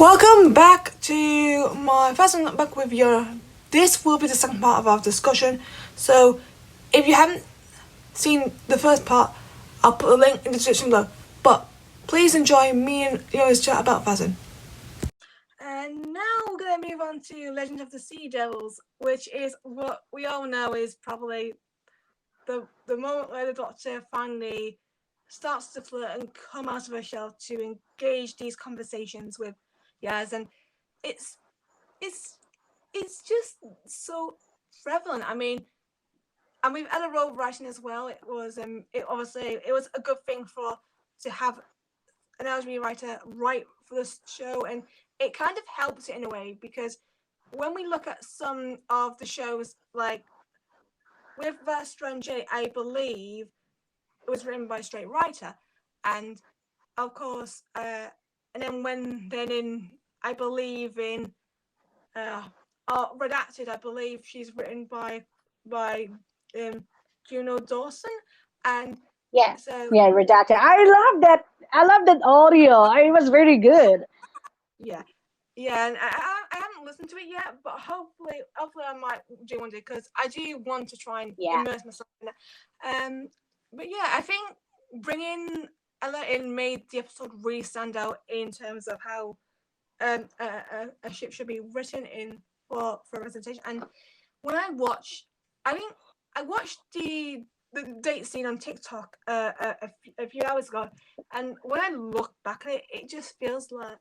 Welcome back to my first one back with your. This will be the second part of our discussion. So, if you haven't seen the first part, I'll put a link in the description below. But please enjoy me and Yona's chat about Thasmin. And now we're gonna move on to Legend of the Sea Devils, which is what we all know is probably the moment where the Doctor finally starts to flirt and come out of her shell to engage these conversations with Yaz, and it's just so prevalent. I mean, and with Ella Rowe writing as well, it was a good thing to have an LGBT writer write for this show, and it kind of helps it in a way because when we look at some of the shows, like with Strange, I believe it was written by a straight writer, and of course, and then I believe in Redacted, I believe she's written by Juno Dawson, and Yeah, so yeah, redacted. I love that. I love that audio. It was very good. yeah, and I haven't listened to it yet, but hopefully I might do one day because I do want to try and Yeah, immerse myself in it. But yeah, I think bringing Ella in made the episode really stand out in terms of how a ship should be written in for representation. And when I think I watched the date scene on TikTok a few hours ago, and when I look back at it, it just feels like,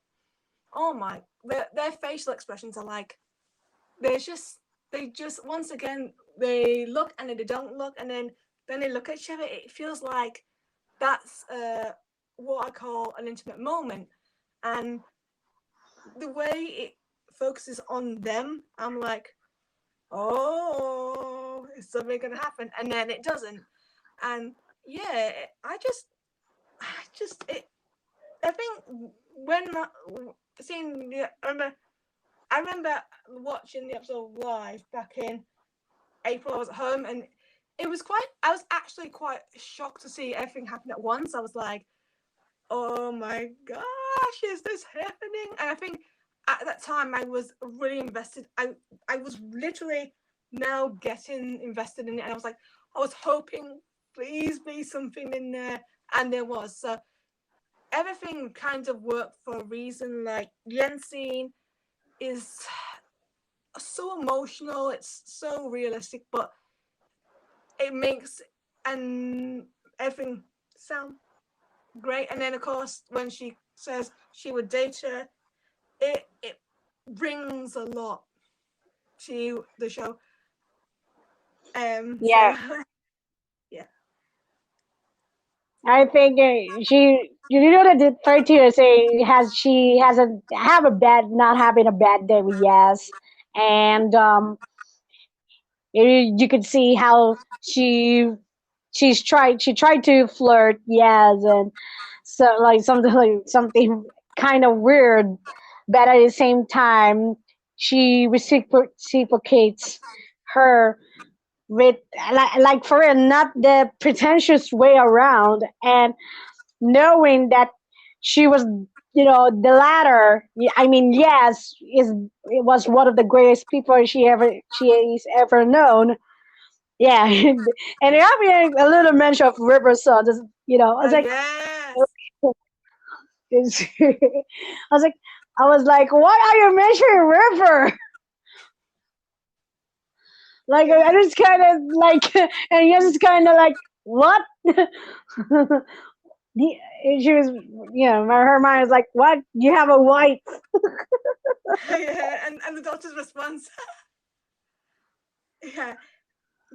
oh my, their facial expressions are like, they just once again they look and then they don't look, and then they look at each other. It feels like that's what I call an intimate moment, and the way it focuses on them, I'm like, oh, is something gonna happen? And then it doesn't. And yeah, I think when I remember watching the episode live back in April. I was at home, and I was actually quite shocked to see everything happen at once. I was like, oh my gosh, is this happening? And I think at that time I was really invested. I was literally now getting invested in it, and I was like, I was hoping please be something in there, and there was. So everything kind of worked for a reason. Like the end scene is so emotional, it's so realistic, but it makes and everything sound great. And then of course when she says she would date her, it brings a lot to the show. yeah. So yeah. I think you know that the third tier say she has a have a bad not having a bad day with Yes, and you could see how she tried to flirt Yes, and so like something kind of weird, but at the same time she reciprocates her with like for real, not the pretentious way around, and knowing that she was, the latter. I mean, yes, it was one of the greatest people she's ever known. Yeah, and having a little mention of River Song, I was like, Yes. I was like, why are you mentioning River? Like I Yeah. just kind of like, and he was kind of like, what? She was, her mind was like, what? You have a white? Yeah. And the doctor's response. Yeah.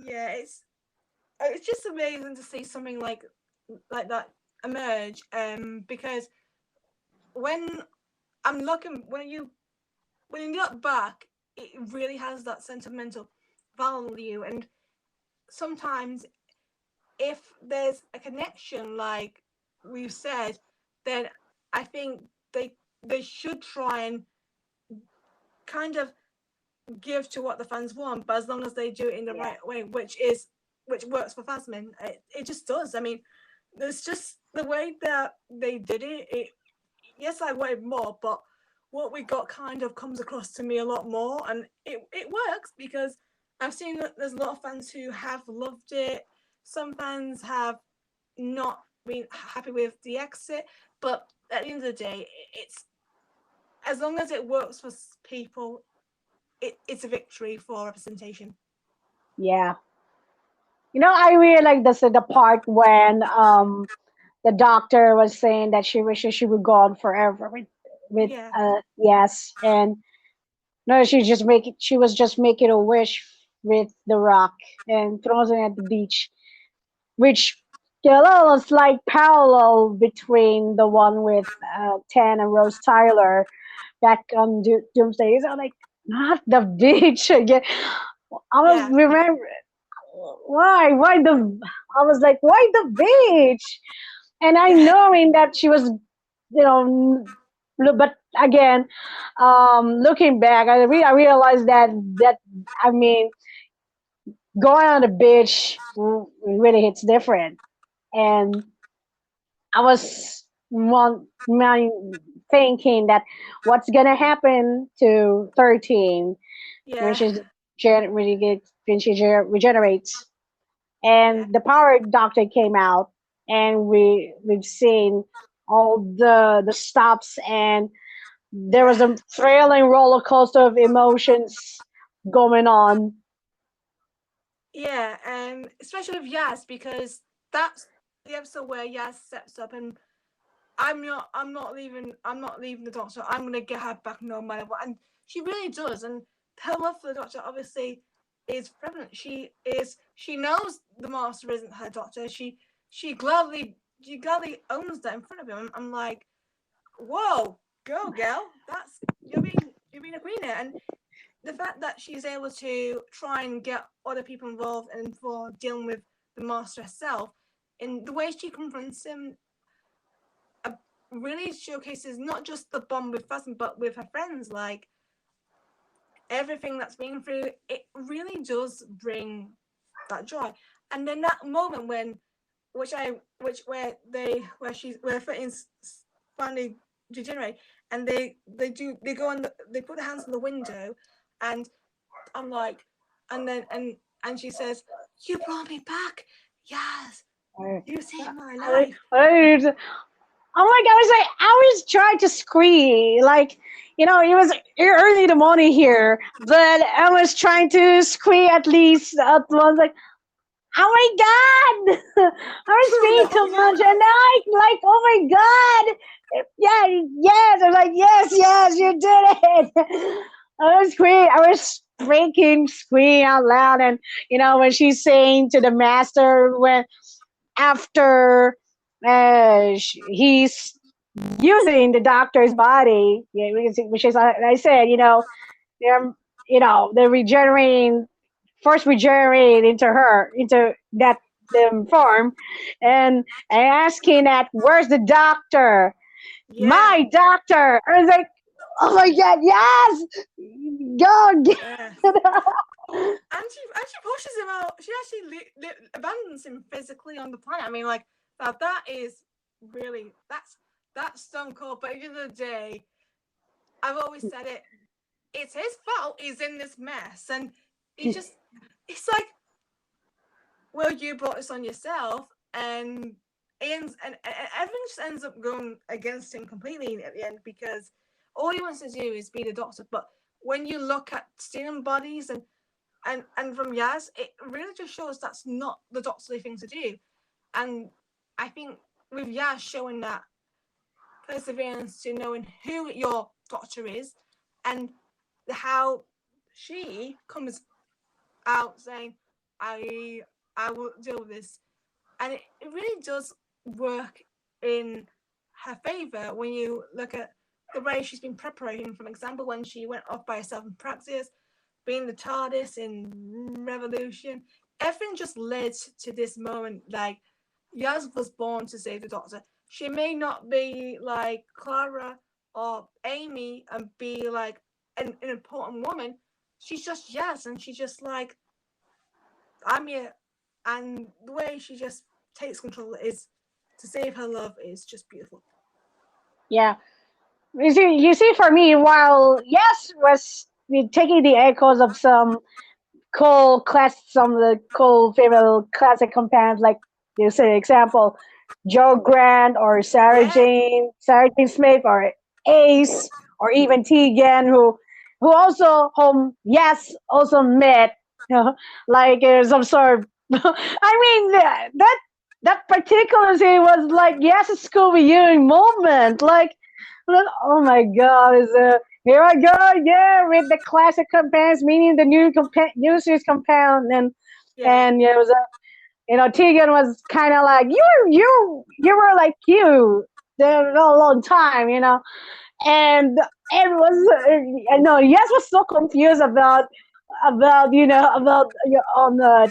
Yeah. It's just amazing to see something like that emerge. Because when I'm looking when you look back, it really has that sentimental value. And sometimes, if there's a connection, like we've said, then I think they should try and kind of give to what the fans want, but as long as they do it in the Yeah, right way, which works for Thasmin. It just does. I mean, there's just the way that they did it. Yes, I wanted more, but what we got kind of comes across to me a lot more, and it works because I've seen that there's a lot of fans who have loved it. Some fans have not been happy with the exit, but at the end of the day, it's as long as it works for people, it's a victory for representation. Yeah. I really like the part when the doctor was saying that she wishes she would go on forever with Yeah, yes, and no, she was just making a wish with the rock and throws it at the beach, which was like parallel between the one with Tan and Rose Tyler back on Doomsday. So like not the beach again. I was yeah, remember why the I was like why the beach, and I yeah, knowing that she was but again, looking back, I realized that I mean going on the beach really hits different, and I was thinking that what's gonna happen to 13 when yeah, she's really gets when she regenerates, yeah, and the power doctor came out, and we've seen all the stops, and there was yeah, a thrilling roller coaster of emotions going on. yeah. Especially with Yas because that's the episode where Yas steps up and I'm not leaving the doctor. I'm gonna get her back no matter what. And she really does. And her love for the doctor obviously is prevalent. She knows the master isn't her doctor. She gladly owns that in front of him. I'm like, whoa, go girl. That's you're being a queen here. And the fact that she's able to try and get other people involved and for dealing with the master herself, and the way she confronts him really showcases not just the bond with Thasmin, but with her friends. Like everything that's been through, it really does bring that joy. And then that moment when, where 13's finally degenerate, and they go on they put their hands on the window, and I'm like, and she says, "You brought me back, yes, I, you saved my I, life." I, oh my god, I was trying to scream. Like, it was early in the morning here, but I was trying to scream at least at once, like, oh my god! I was screaming No, too yeah, much, and I like, oh my god! Yeah, yes! I was like, yes, yes, you did it! I was screaming, I was breaking, screaming out loud, and when she's saying to the master when after he's using the doctor's body, yeah, which is I said, they're they're regenerating first regenerate into that form, and asking that where's the doctor, yeah, my doctor. I was like, oh my god, yes, go get yeah. it. And she pushes him out. She actually abandons him physically on the planet. I mean, like that is really that's stone cold. But at the end of the day, I've always said it. It's his fault. He's in this mess, and he just it's like, well, you brought this on yourself, and everything just ends up going against him completely at the end because all he wants to do is be the doctor. But when you look at stealing bodies and from Yaz, it really just shows that's not the doctorly thing to do. And I think with Yaz showing that perseverance to knowing who your doctor is and how she comes out saying, I will deal with this. And it really does work in her favour when you look at the way she's been preparing. For example, when she went off by herself in practice, being the TARDIS in Revolution, everything just led to this moment. Like, Yaz was born to save the Doctor. She may not be like Clara or Amy and be like an important woman. She's just Yaz, and she's just like, I'm here. And the way she just takes control is to save her love is just beautiful. Yeah, you see, for me, while yes was taking the echoes of some some of the cool favorite classic compounds, like you say, example, Joe Grant or Yeah, Sarah Jane Smith or Ace or even Tegan, who also yes also met, like some sort of, I mean that particular scene was like yes a Scooby Doo moment, like, oh my God, here I go, yeah, with the classic compounds, meaning the new series compound, yeah, and it was Tegan was kind of like you were like you there a long time, and it was I know yes was so confused about on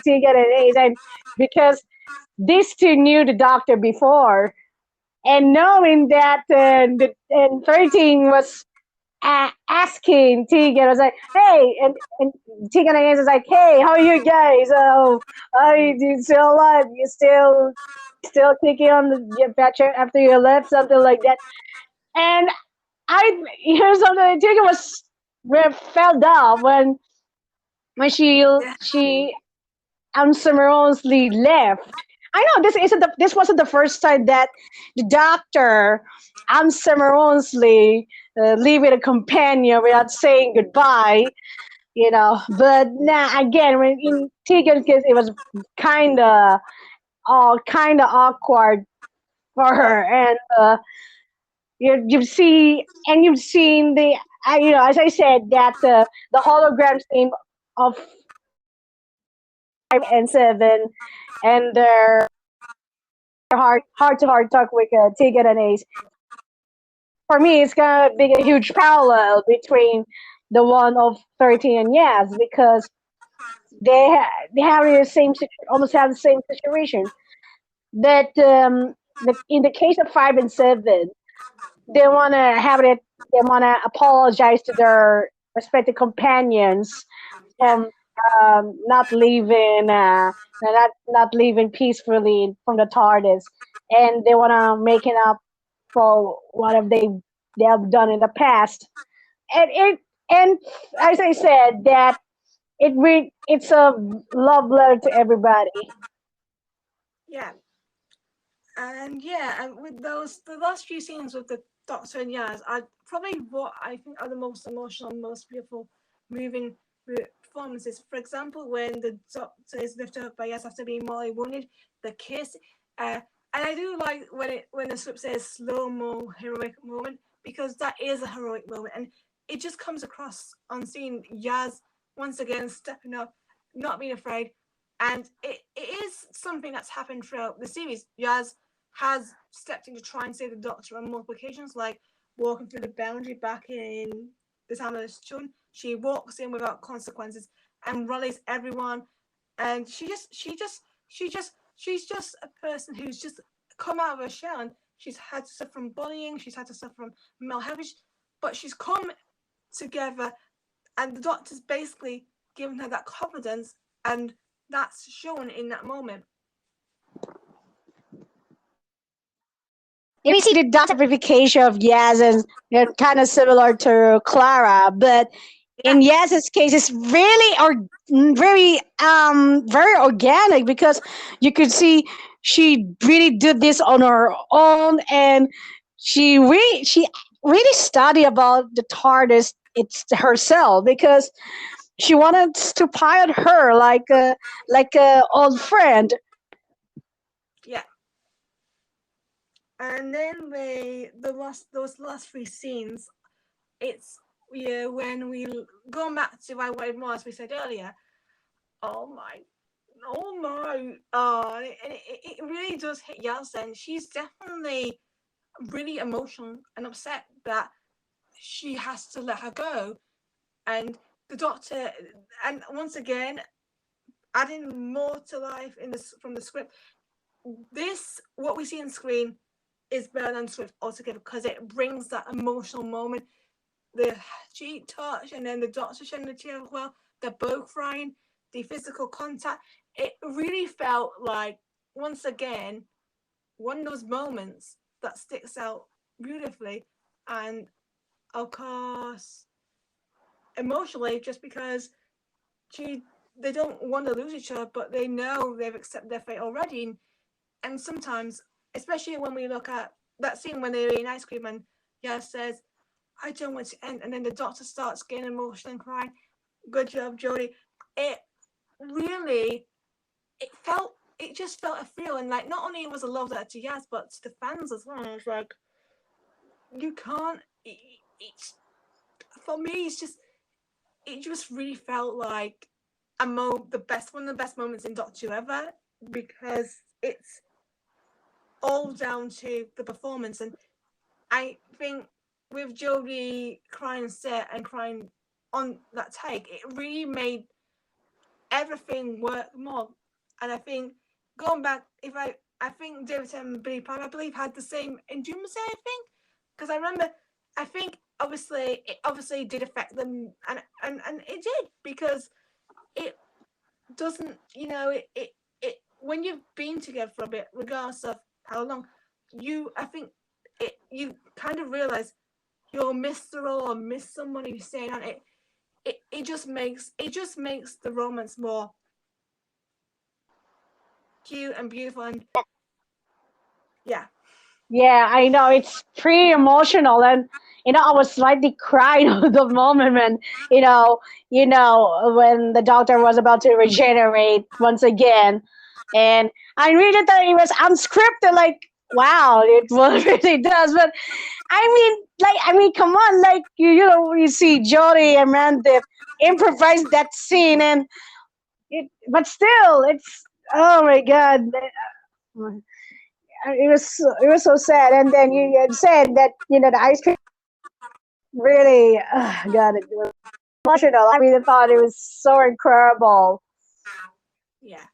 Tegan and Ace, and because these two knew the doctor before, and knowing that and 13 was asking Tegan, was like, hey, and Tegan again was like, hey, how are you guys? Oh, are you still alive? You still kicking on your batcher after you left, something like that. And something. Tegan was fell down when yeah, she unceremoniously left. I know this wasn't the first time that the doctor unceremoniously leave with a companion without saying goodbye. But now again, when in Tegan's case, it was kind of awkward for her, and you've seen as I said, that the holograms name of 5 and 7, and their heart to heart talk with Tegan and Ace. For me, it's gonna be a huge parallel between the one of 13 and Yaz, because they have the almost have the same situation. That in the case of 5 and 7, they wanna have it. They wanna apologize to their respective companions yeah, from not leaving, not leaving peacefully from the TARDIS, and they wanna make it up for what they have done in the past. And as I said, that it's a love letter to everybody. yeah. And yeah, and with the last few scenes with the Doctor and Yaz, I probably what I think are the most emotional, most beautiful, moving performances. For example, when the Doctor is lifted up by Yaz after being mortally wounded, the kiss, and I do like when the script says slow mo heroic moment, because that is a heroic moment, and it just comes across on scene. Yaz once again stepping up, not being afraid, and it is something that's happened throughout the series. Yaz has stepped in to try and save the Doctor on multiple occasions, like walking through the boundary back in the time of the children. She walks in without consequences and rallies everyone, and she's just a person who's just come out of her shell, and she's had to suffer from bullying, she's had to suffer from mental health, but she's come together, and the Doctor's basically given her that confidence, and that's shown in that moment. You see the doctorification of Yaz, and kind of similar to Clara, but Yeah, in Yaz's case, it's really very organic, because you could see she really did this on her own, and she really studied about the TARDIS it's herself, because she wanted to pilot her like a old friend. yeah. And then those last three scenes, it's yeah when we going back to I wanted more, as we said earlier. Oh my, oh my, it really does hit Yeltsin. She's definitely really emotional and upset that she has to let her go, and the Doctor, and once again adding more to life in this from the script. This what we see on screen is better than script altogether, because it brings that emotional moment, the cheek touch, and then the Doctor shedding the tear as well. They're both crying, the physical contact. It really felt like, once again, one of those moments that sticks out beautifully. And of course, emotionally, just because they don't want to lose each other, but they know they've accepted their fate already. And sometimes, especially when we look at that scene when they're eating ice cream and Yaz says, I don't want to end, and then the doctor starts getting emotional and crying. Good job, Jodie. It really, it just felt a feel, and like not only was a love letter to Yaz, but to the fans as well. And I was like, you can't. It's for me. It just really felt like one of the best moments in Doctor Who ever, because it's all down to the performance. And I think with Jodie crying set and crying on that take, it really made everything work more. And I think going back, I think David and Billy Piper, I believe, had the same in Doomsday, I think. Because I remember, I think it obviously did affect them, and it did, because it doesn't, it when you've been together for a bit, regardless of how long, you kind of realize you'll miss the role or miss someone who's staying on it. It just makes the romance more cute and beautiful, and yeah. Yeah, I know it's pretty emotional, and I was slightly crying at the moment when when the doctor was about to regenerate once again, and I really thought it was unscripted. Like, wow, it really does. But come on, like you see Jodie and Mandeep improvise that scene, and but still, it's oh my god. It was so sad. And then you had said that the ice cream really, God, it was emotional. I really thought it was so incredible. Yeah,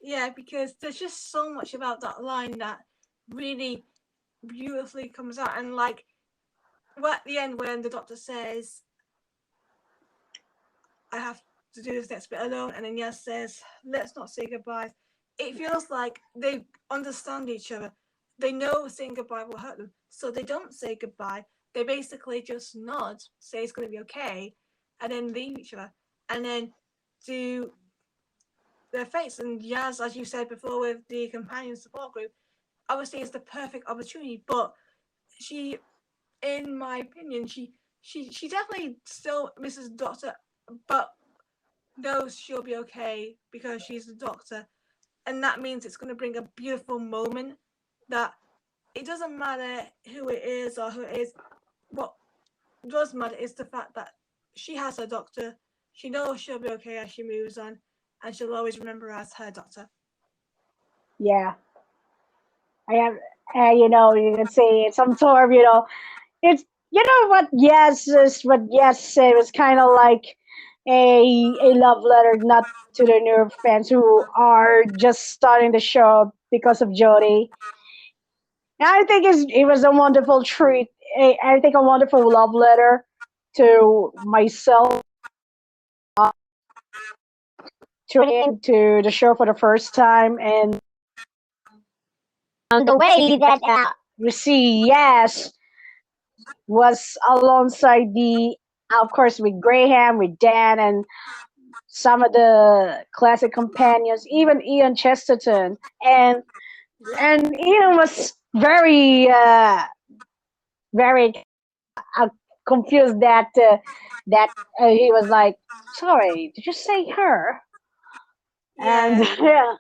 yeah, because there's just so much about that line that really beautifully comes out. And like, well, at the end when the doctor says, I have to do this next bit alone, and then Yaz says, let's not say goodbye. It feels like they understand each other. They know saying goodbye will hurt them, so they don't say goodbye. They basically just nod, say it's going to be okay, and then leave each other, and then do their fates. And Yaz, as you said before, with the companion support group, obviously it's the perfect opportunity. But she, in my opinion, she definitely still misses the Doctor, but knows she'll be okay because she's the Doctor, and that means it's going to bring a beautiful moment that it doesn't matter who it is or who it is. What does matter is the fact that she has her Doctor. She knows she'll be okay as she moves on, and she'll always remember her as her Doctor. Yeah, I have. You can say some sort of, it's what Yes said was kind of like a love letter, not to the new fans who are just starting the show because of Jodie. And I think it was a wonderful treat. I think a wonderful love letter to myself, to the show for the first time, and the way that we see Yes was alongside of course, with Graham, with Dan, and some of the classic companions, even Ian Chesterton, and Ian was very uh, confused that he was like, sorry, did you say her? And Yeah,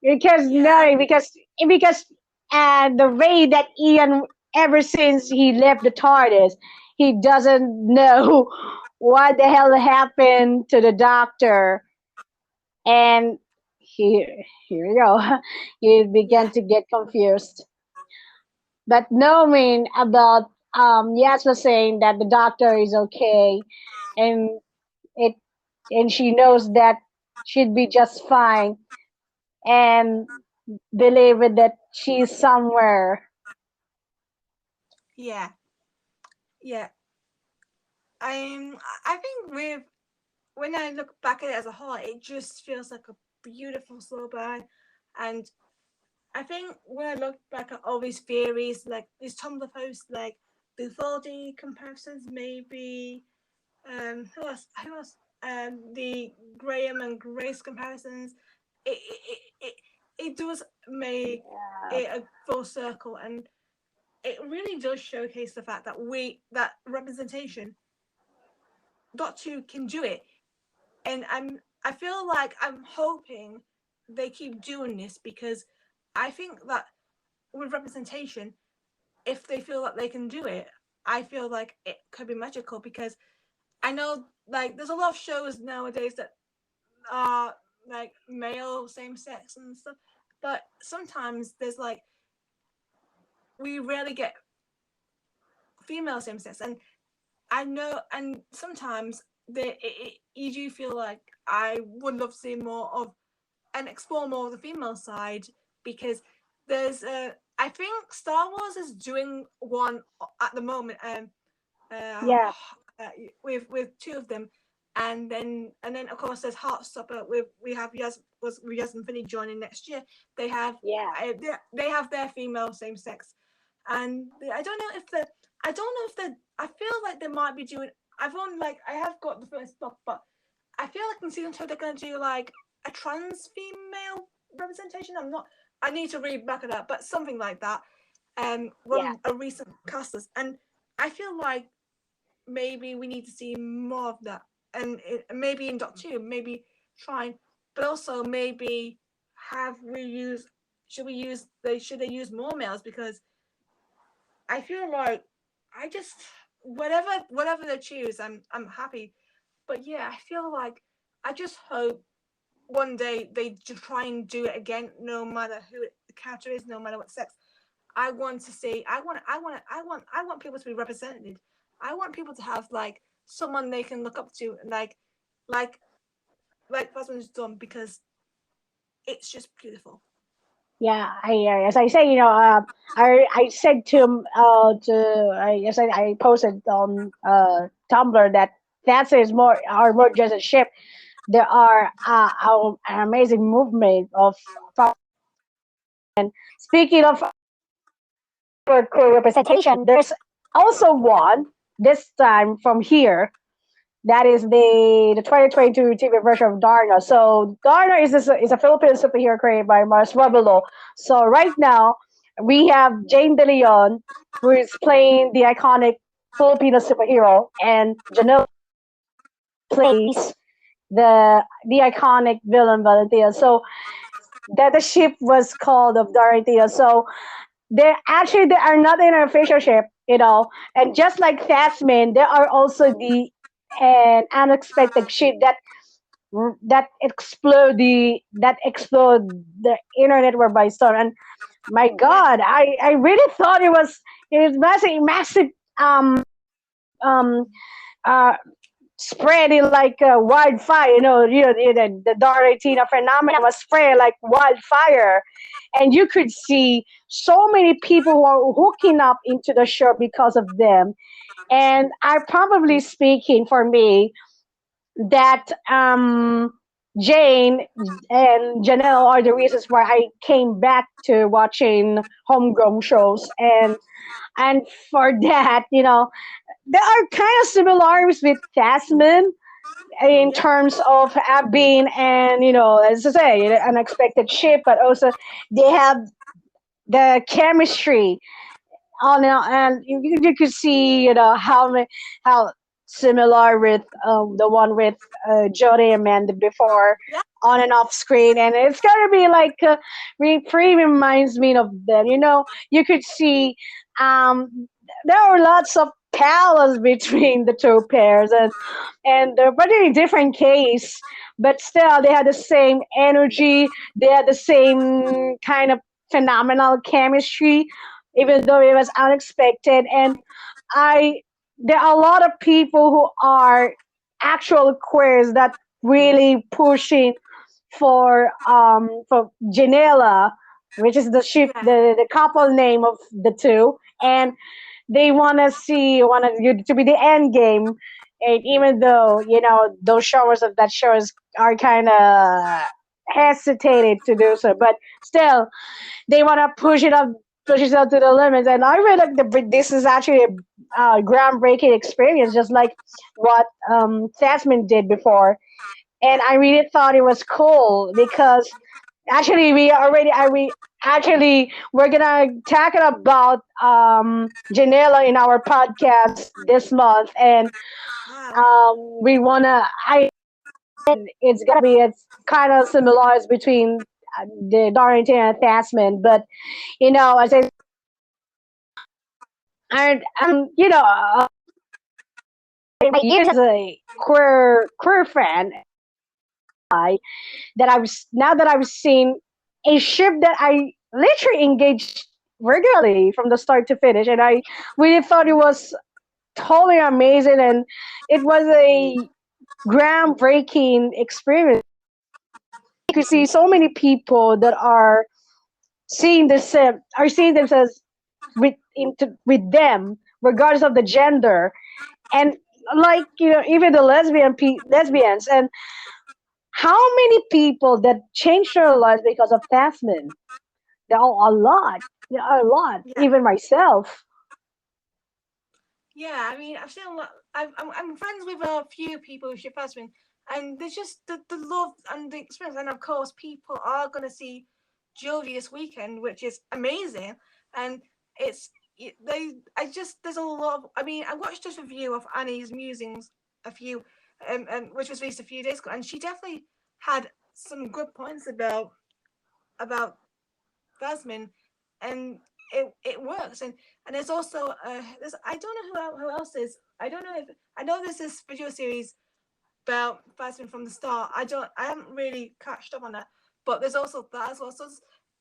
yeah, because yeah, no, because and the way that Ian, ever since he left the TARDIS, he doesn't know what the hell happened to the Doctor, and here you go, he began yeah, to get confused. But knowing about Yas was saying that the Doctor is okay, and it and she knows that she'd be just fine, and believe it that she's somewhere. yeah, yeah. I think with when I look back at it as a whole, it just feels like a beautiful slow burn. And I think when I look back at all these theories, like these Tumblr posts, like the Vivaldi comparisons, maybe who else the Graham and Grace comparisons. It does make Yeah. it a full circle, and it really does showcase the fact that that representation Dot 2 can do it. And I feel like I'm hoping they keep doing this, because I think that with representation, if they feel that they can do it, I feel like it could be magical, because I know like there's a lot of shows nowadays that are like male same sex and stuff, but sometimes there's like we rarely get female same sex, and I know, and sometimes you do feel like I would love to see more of and explore more of the female side, because there's I think Star Wars is doing one at the moment, uh, Yeah. with two of them, and then of course there's Heartstopper with we have Infinity joining next year. They have Yeah. they have their female same sex, and I don't know if the I feel like they might be doing. I have got the first book, but I feel like in season 2 they're going to do like a trans female representation. I need to read back at that, but something like that. Yeah. One a recent casters, and I feel like maybe we need to see more of that, and maybe in Dot 2, maybe try, but also maybe have we use should they use more males, because I feel like I just whatever they choose, I'm happy. But yeah, I feel like I just hope one day they just try and do it again, no matter who the character is, no matter what sex. I want to see. I want people to be represented. I want people to have like someone they can look up to, and like Thasmin's done, because it's just beautiful. Yeah, as I say, I said as I posted on Tumblr that is more are more just a ship. There are an amazing movement of speaking of queer representation. There's also one this time from here. That is the 2022 TV version of Darna. So Darna is a Philippine superhero created by Mars Ravelo. So right now we have Jane De Leon, who is playing the iconic Filipino superhero, and Janelle plays the iconic villain Valentina. So that the ship was called of Dorothea. So they are not in an official ship, and just like Thasmin, there are also the an unexpected ship that explode the internet were by storm. And my Yeah, God, I really thought it was massive um uh spreading like wildfire. The Dorotina phenomena was spread like wildfire, and you could see so many people who are hooking up into the show because of them. And I probably speaking for me that Jane and Janelle are the reasons why I came back to watching homegrown shows, and for that, there are kind of similarities with Tasman in yeah, terms of being and as I say, an unexpected ship, but also they have the chemistry on and you could see how similar with the one with Jody and Amanda before yeah, on and off screen, and it's gonna be like pretty reminds me of them. You could see um there are lots of parallels between the two pairs, and they're pretty different case, but still they had the same energy, they had the same kind of phenomenal chemistry, even though it was unexpected. And I there are a lot of people who are actual queers that really pushing for Janela, which is the ship, yeah, the couple name of the two, and they want to be the end game. And even though those showers of that shows are kind of hesitated to do so, but still they want to push it up push yourself to the limits. And I read like this is actually a groundbreaking experience, just like what Thasmin did before. And Yeah. I really thought it was cool because actually we actually we're gonna talk about Janela in our podcast this month, and Wow. we wanna I it's gonna be it's kind of similar between the Darrington and Thasmin, but as I you know my years as a queer fan, that I was now that I've seen a ship that I literally engaged regularly from the start to finish, and I really thought it was totally amazing, and it was a groundbreaking experience. You could see so many people that are seeing themselves with them, regardless of the gender, and like even the lesbians, and how many people that changed their lives because of Thasmin? There are a lot. There are a lot. Yeah. Even myself. Yeah, I mean, I've seen a lot. I'm friends with a few people who ship husband, and there's just the love and the experience. And of course, people are going to see Jovi this weekend, which is amazing. And it's there's a lot of. I mean, I watched this review of Annie's musings a few, which was released a few days ago, and she definitely had some good points about Thasmin, and it works. And there's also there's I don't know who else is. I don't know if I know there's this video series about Thasmin from the start. I haven't really catched up on that, but there's also that as well. So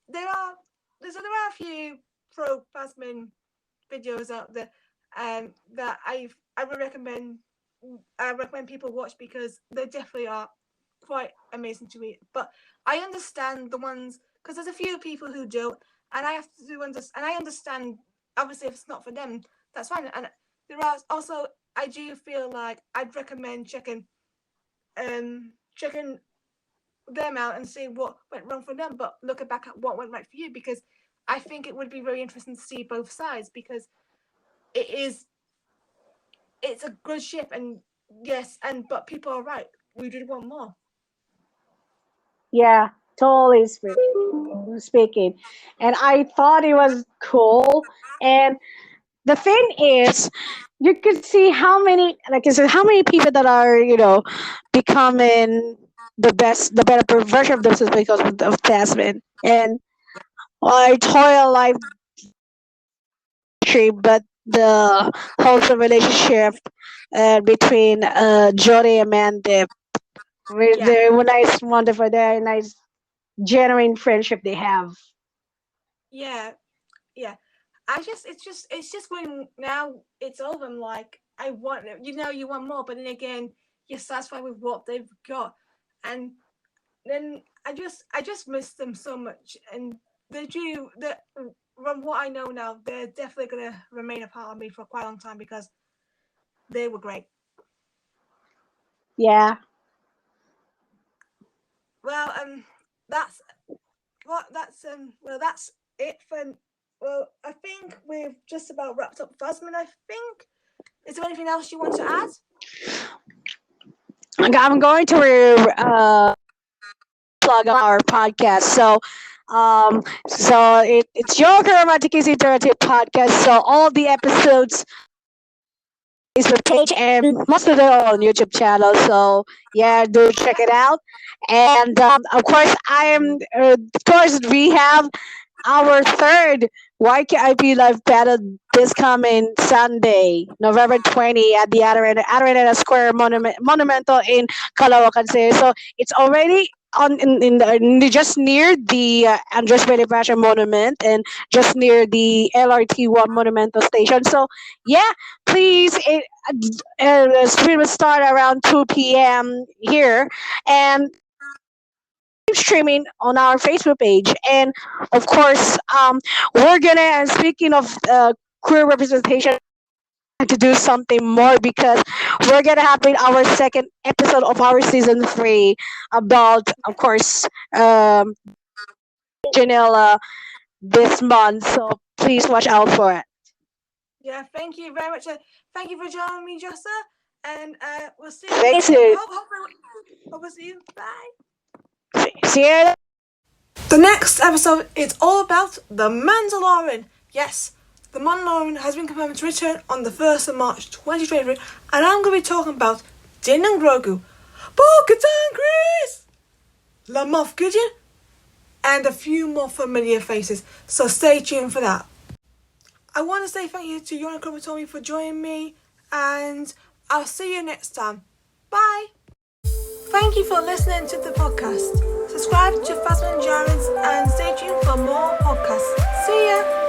there are there are a few pro Thasmin videos out there, that I would recommend. I recommend people watch because they definitely are quite amazing to read. But I understand the ones because there's a few people who don't, and I have to understand. And I understand. Obviously, if it's not for them, that's fine. And there are also I do feel like I'd recommend checking them out and see what went wrong for them, but looking back at what went right for you because I think it would be very interesting to see both sides because it is it's a good ship and yes, and but people are right. We did want more. Yeah, totally speaking. And I thought it was cool. And the thing is, you could see how many, like I said, how many people that are, becoming the better version of themselves because of Tasman. And I toil life tree, but the wholesome relationship between Jody and Mandy, Yeah, they're nice, wonderful, they're nice, genuine friendship they have. yeah, yeah. It's just when now it's over. I'm like I want you want more, but then again you're satisfied with what they've got, and then I just miss them so much, and they do that. From what I know now, they're definitely gonna remain a part of me for quite a long time because they were great. Yeah. Well, that's that's it for. Well, I think we've just about wrapped up Jasmine. I think. Is there anything else you want to add? I'm going to plug on our podcast. It's your Romantic Easy Interactive podcast. So all the episodes Facebook page and most of them on YouTube channel. So yeah, do check it out. And of course, of course, we have our third YKIP live battle this coming Sunday, November 20 at the Araneta Square Monumental in Caloocan City. So it's already just near the Andres Bonifacio Monument and just near the LRT1 Monumental Station. So yeah, please, the stream will start around 2 p.m. here, and streaming on our Facebook page. And of course, we're gonna. And speaking of queer representation, to do something more because we're gonna have our second episode of our season 3 about, of course, Janela this month. So please watch out for it. Yeah, thank you very much. Thank you for joining me, Jossa. And we'll see you. Thank you. Hope we'll see you. Bye. See you. The next episode is all about The Mandalorian. Yes, The Mandalorian has been confirmed to return on the 1st of March 2023, and I'm going to be talking about Din and Grogu, Bo-Katan Kryze, Moff Gideon, and a few more familiar faces, so stay tuned for that. I want to say thank you to Yona Kuratomi for joining me, and I'll see you next time. Bye! Thank you for listening to the podcast. Subscribe to Thasmin and stay tuned for more podcasts. See ya!